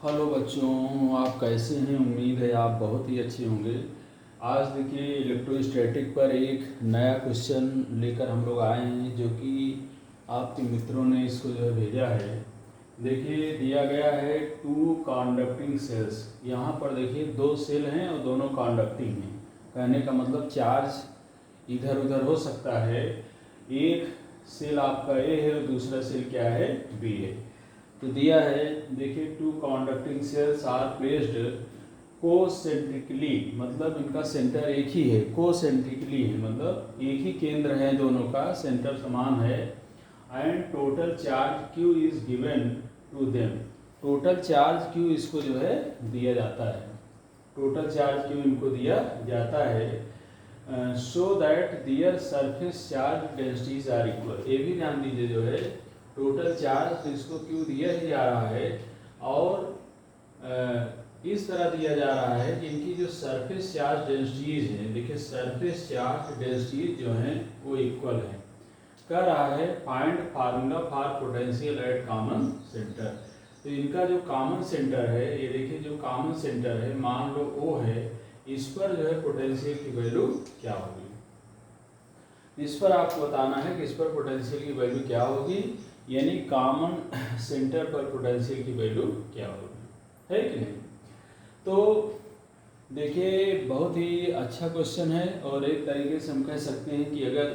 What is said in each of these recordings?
Hello बच्चों, आप कैसे हैं? उम्मीद है आप बहुत ही अच्छे होंगे। आज देखिए इलेक्ट्रोस्टैटिक पर एक नया क्वेश्चन लेकर हम लोग आए हैं, जो कि आपके मित्रों ने इसको जो है भेजा है। देखिए दिया गया है 2 कंडक्टिंग सेल्स। यहाँ पर देखिए 2 सेल हैं और दोनों कंडक्टिंग हैं। कहने का मतलब चार्ज इधर उधर हो सकता है। एक सेल आपका ए है और दूसरा सेल क्या है? बी है। तो दिया है, देखिए 2 कंडक्टिंग सेल्स आर प्लेस्ड कोसेंट्रिकली, मतलब इनका सेंटर एक ही है। कोसेंट्रिकली है मतलब एक ही केंद्र है, दोनों का सेंटर समान है। And total charge Q is given to them. Total charge Q इसको जो है दिया जाता है। टोटल चार्ज क्यू इनको दिया जाता है so that their surface charge densities are equal. ये भी ध्यान दीजिए, जो है टोटल चार्ज इसको क्यों दिया ही जा रहा है और इस तरह दिया जा रहा है कि इनकी जो सरफेस चार्ज डेंसिटीज हैं, देखिए सरफेस चार्ज डेंसिटीज जो हैं वो इक्वल है। कह रहा है find formula for potential at common centre. तो इनका जो कॉमन सेंटर है, ये देखिए जो कॉमन सेंटर है मान लो O है, इस पर जो है पोटेंशियल की वैल्यू क्या होगी। इस पर आपको बताना है कि इस पर पोटेंशियल की वैल्यू क्या होगी, यानी कॉमन सेंटर पर पोटेंशियल की वैल्यू क्या होगी, है कि नहीं। तो देखिए बहुत ही अच्छा क्वेश्चन है और एक तरीके से हम कह सकते हैं कि अगर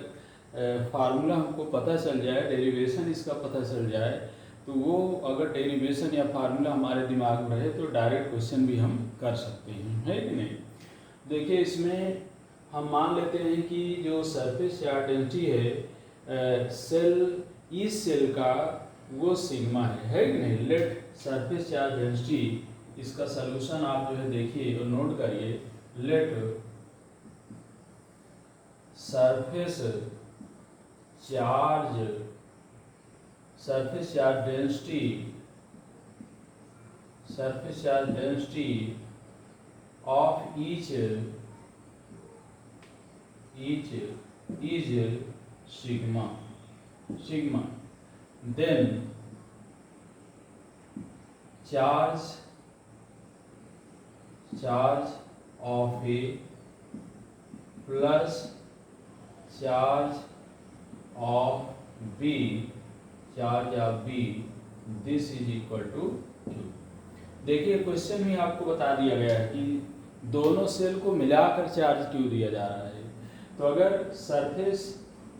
फार्मूला हमको पता चल जाए, डेरिवेशन इसका पता चल जाए, तो वो अगर डेरिवेशन या फार्मूला हमारे दिमाग में रहे तो डायरेक्ट क्वेश्चन भी हम कर सकते हैं, है कि नहीं। देखिए इसमें हम मान लेते हैं कि जो सरफेस चार्ज डेंसिटी है सेल, इस सेल का वो सिग्मा है कि नहीं। लेट सरफेस चार्ज डेंसिटी, इसका सलूशन आप जो है देखिए और नोट करिए। Let surface charge density of each is sigma then charge of A plus charge of B this is equal to Q। देखिए क्वेश्चन में आपको बता दिया गया है कि दोनों सेल को मिलाकर चार्ज क्यों दिया जा रहा है। तो अगर सरफेस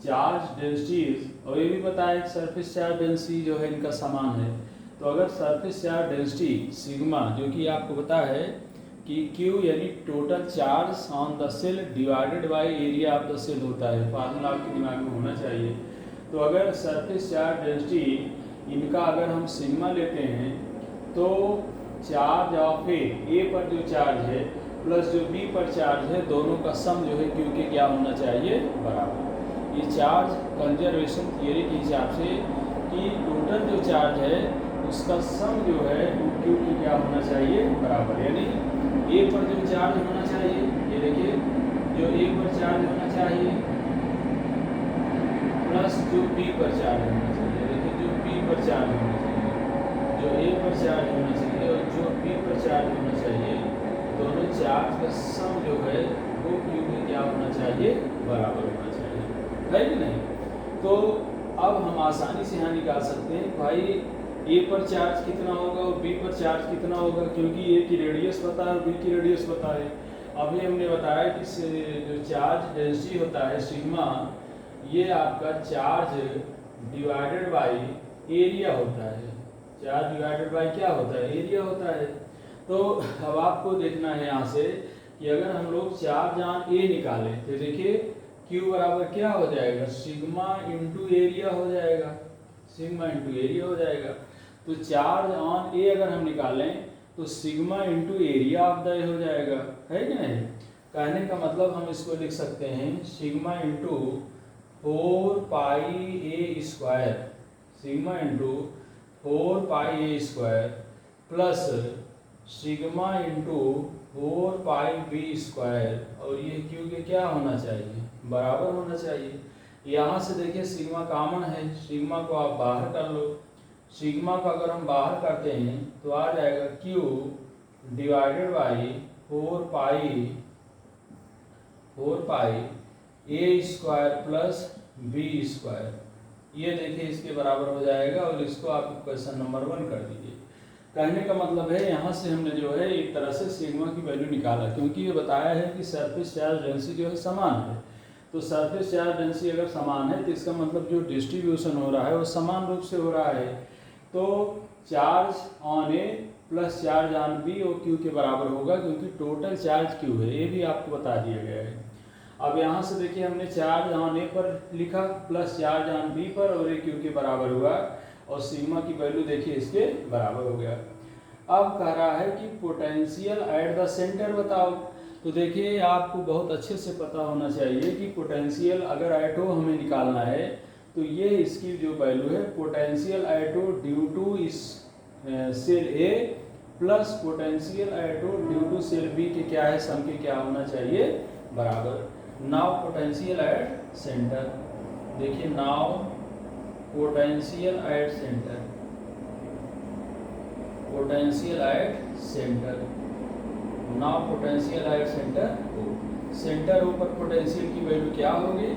चार्ज डेंसिटीज, और ये भी बताया कि सरफेस चार्ज डेंसिटी जो है इनका समान है, तो अगर सरफेस चार्ज डेंसिटी सिग्मा, जो कि आपको पता है कि Q यानी total charge on the shell divided by area of the shell होता है, फार्मूला आपके दिमाग में होना चाहिए। तो अगर सरफेस चार्ज डेंसिटी इनका अगर हम सिग्मा लेते हैं तो चार्ज ऑफ ए पर जो चार्ज है प्लस जो बी पर चार्ज है, दोनों का सम जो है क्यू के क्या होना चाहिए? बराबर। ये चार्ज कंजर्वेशन थियरी के हिसाब से कि टोटल जो चार्ज है उसका सम जो है वो क्यू के क्या होना चाहिए? बराबर। यानी ए पर जो चार्ज होना चाहिए, ये देखिए जो ए पर चार्ज होना चाहिए प्लस जो बी पर चार्ज होना चाहिए, देखिए जो बी पर चार्ज होना चाहिए, जो ए पर चार्ज होना चाहिए और जो बी पर चार्ज होना चाहिए, दोनों चार्ज का सम जो है वो क्यू में क्या होना चाहिए? बराबर होना चाहिए, है कि नहीं। तो अब हम आसानी से यहाँ निकाल सकते हैं भाई ए पर चार्ज कितना होगा और बी पर चार्ज कितना होगा, क्योंकि ए की रेडियस पता है और बी की रेडियस पता है। अभी हमने बताया कि जो चार्ज डेंसिटी होता है सिग्मा, ये आपका चार्ज डिवाइडेड बाय एरिया होता है। चार्ज डिवाइडेड बाय क्या होता है? एरिया होता है। तो अब आपको देखना है यहाँ से कि अगर हम लोग चार्ज ऑन ए निकालें तो देखिए Q बराबर क्या हो जाएगा? सिग्मा इंटू एरिया हो जाएगा, सिग्मा इंटू एरिया हो जाएगा। तो चार्ज ऑन ए अगर हम निकालें तो sigma into area of the ए हो जाएगा, है कि नहीं। कहने का मतलब हम इसको लिख सकते हैं sigma into 4 pi A square, sigma into 4 pi A square plus sigma into 4 pi B square, और ये क्यू के क्या होना चाहिए? बराबर होना चाहिए। यहाँ से देखिए सिग्मा कॉमन है, सिग्मा को आप बाहर कर लो सिग्मा का अगर हम बाहर करते हैं तो आ जाएगा Q divided by 4 pi A square plus B square. ये देखिए इसके बराबर हो जाएगा और इसको आप क्वेश्चन नंबर 1 कर दीजिए। कहने का मतलब है यहाँ से हमने जो है एक तरह से सिग्मा की वैल्यू निकाला, क्योंकि ये बताया है कि सरफेस चार्ज डेंसिटी जो है समान है। तो सरफेस चार्ज डेंसिटी अगर समान है तो इसका मतलब जो डिस्ट्रीब्यूशन हो रहा है वो समान रूप से हो रहा है। तो charge on A plus charge on B और क्यू के बराबर होगा, क्योंकि टोटल चार्ज क्यू है, ये भी आपको बता दिया गया है। अब यहाँ से देखिए हमने चार्ज ऑन ए पर लिखा प्लस चार्ज ऑन बी पर, और ये क्यू के बराबर हुआ, और सिग्मा की वैल्यू देखिए इसके बराबर हो गया। अब कह रहा है कि पोटेंशियल एट द सेंटर बताओ। तो देखिए आपको बहुत अच्छे से पता होना चाहिए कि पोटेंशियल अगर एट ओ हमें निकालना है तो ये इसकी जो वैल्यू है potential at O due to इस cell A plus potential at O due to cell B के क्या है, सम के क्या होना चाहिए, बराबर। नाउ पोटेंशियल एट सेंटर, देखिए now potential at centre, potential at centre, now potential at centre O. Centre O पर पोटेंशियल की वैल्यू क्या होगी,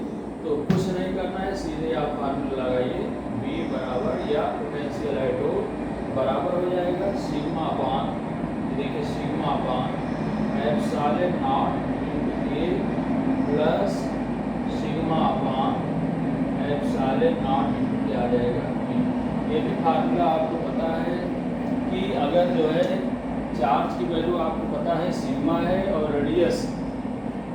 तो कुछ नहीं करना है, सीधे आप फार्मूला लगाइए B बराबर या पोटेंशियल एट ओ बराबर हो जाएगा सिग्मा अपान, देखिए sigma upon epsilon not A plus sigma upon epsilon not क्या आ जाएगा B। ये भी फार्मूला आपको पता है कि अगर जो है चार्ज की वैल्यू आपको पता है सिग्मा है और रेडियस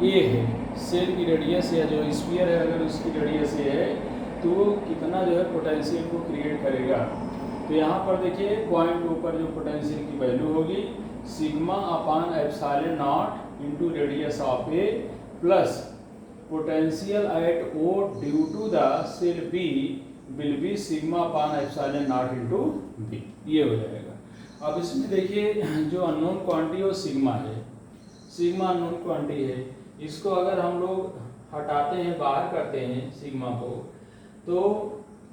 A है, सेल की रेडियस या जो स्फीयर है अगर उसकी रेडियस ए है तो कितना जो है पोटेंशियल को क्रिएट करेगा। तो यहाँ पर देखिए पॉइंट ऊपर जो पोटेंशियल की वैल्यू होगी sigma upon epsilon naught into radius of A plus potential at O due to the shell B will be sigma upon epsilon naught into B, ये हो जाएगा। अब इसमें देखिए जो अननोन क्वांटिटी वो सिग्मा है, सिग्मा अननोन क्वांटिटी है, इसको अगर हम लोग हटाते हैं, बाहर करते हैं सिग्मा को, तो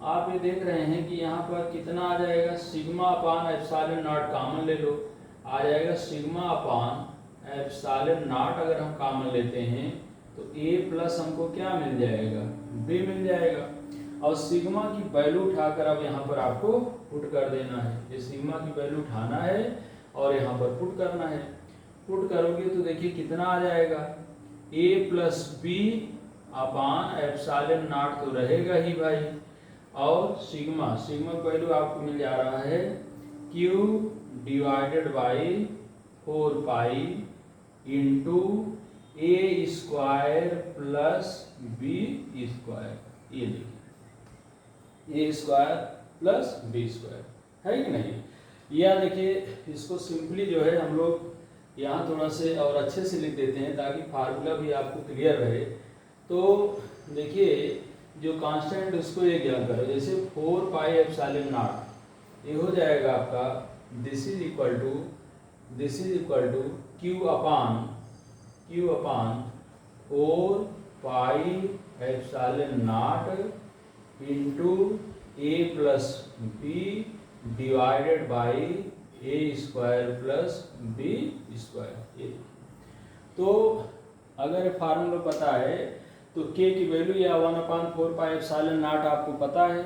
आप ये देख रहे हैं कि यहाँ पर कितना आ जाएगा, sigma upon epsilon not common ले लो, आ जाएगा सिग्मा अपान एप्सिलॉन नॉट। अगर हम कॉमन लेते हैं तो A प्लस हमको क्या मिल जाएगा, B मिल जाएगा। और सिग्मा की वैल्यू उठाकर अब यहाँ पर आपको पुट कर देना है, ये सिग्मा की वैल्यू उठाना है और यहाँ पर पुट करना है। पुट करोगे तो देखिए कितना आ जाएगा, A plus B upon epsilon naught तो रहेगा ही भाई, और सिग्मा की वैल्यू आपको मिल जा रहा है Q divided by 4 pi into A square plus B square. ये देखिए A square plus B square है कि नहीं। या देखिए इसको सिंपली जो है हम लोग यहाँ थोड़ा से और अच्छे से लिख देते हैं ताकि फार्मूला भी आपको क्लियर रहे। तो देखिए जो कांस्टेंट उसको ये ज्ञान करो, जैसे 4 पाई एप्सिलॉन नॉट ये हो जाएगा आपका this is equal to Q upon 4 pi epsilon naught into A plus B divided by A square plus B square. तो अगर फार्मूला पता है तो के की वैल्यू या 1/4 पाई एप्सिलॉन नॉट आपको पता है।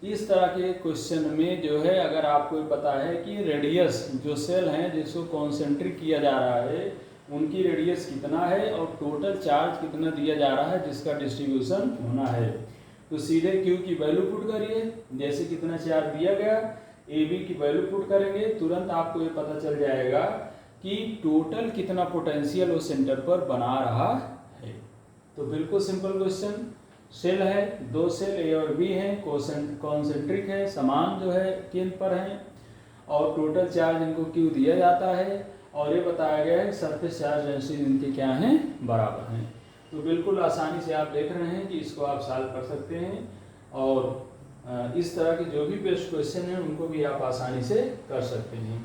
इस तरह के क्वेश्चन में जो है अगर आपको पता है कि रेडियस जो सेल हैं जिसको कॉन्सेंट्रिक किया जा रहा है उनकी रेडियस कितना है और टोटल चार्ज कितना दिया जा रहा है जिसका डिस्ट्रीब्यूशन होना है, तो सीधे Q की वैल्यू पुट करिए, जैसे कितना चार्ज दिया गया AB की वैल्यू पुट करेंगे, तुरंत आपको ये पता चल जाएगा कि टोटल कितना पोटेंशियल वो सेंटर पर बना रहा है। तो बिल्कुल सिंपल क्वेश्चन, सेल है, दो सेल A और B हैं, कॉन्सेंट्रिक है, समान जो है केंद्र पर हैं और टोटल चार्ज इनको Q दिया जाता है और ये बताया गया है सरफेस चार्ज डेंसिटी इनके क्या हैं, बराबर हैं। तो बिल्कुल आसानी से आप देख रहे हैं कि इसको आप सॉल्व कर सकते हैं और इस तरह के जो भी बेस्ट क्वेश्चन हैं उनको भी आप आसानी से कर सकते हैं।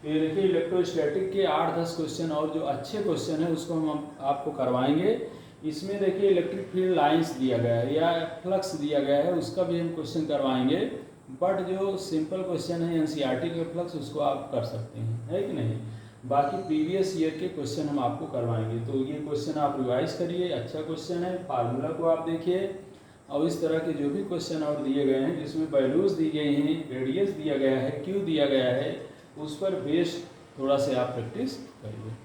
तो ये देखिए इलेक्ट्रोस्टैटिक के 8-10 क्वेश्चन और जो अच्छे क्वेश्चन हैं उसको हम आपको करवाएंगे। इसमें देखिए इलेक्ट्रिक फील्ड लाइंस दिया गया है या फ्लक्स दिया गया है, उसका भी हम क्वेश्चन करवाएंगे। बट जो सिंपल क्वेश्चन है एनसीईआरटी के फ्लक्स उसको आप कर सकते हैं, है कि नहीं। बाकी प्रीवियस ईयर के क्वेश्चन हम आपको करवाएंगे, तो ये क्वेश्चन आप रिवाइज करिए, अच्छा क्वेश्चन है। फार्मूला को आप देखिए और इस तरह के जो भी क्वेश्चन और दिए गए हैं जिसमें वैल्यूज़ दी गई हैं, रेडियस दिया गया है, क्यू दिया गया है, उस पर बेस्ड थोड़ा से आप प्रैक्टिस करिए।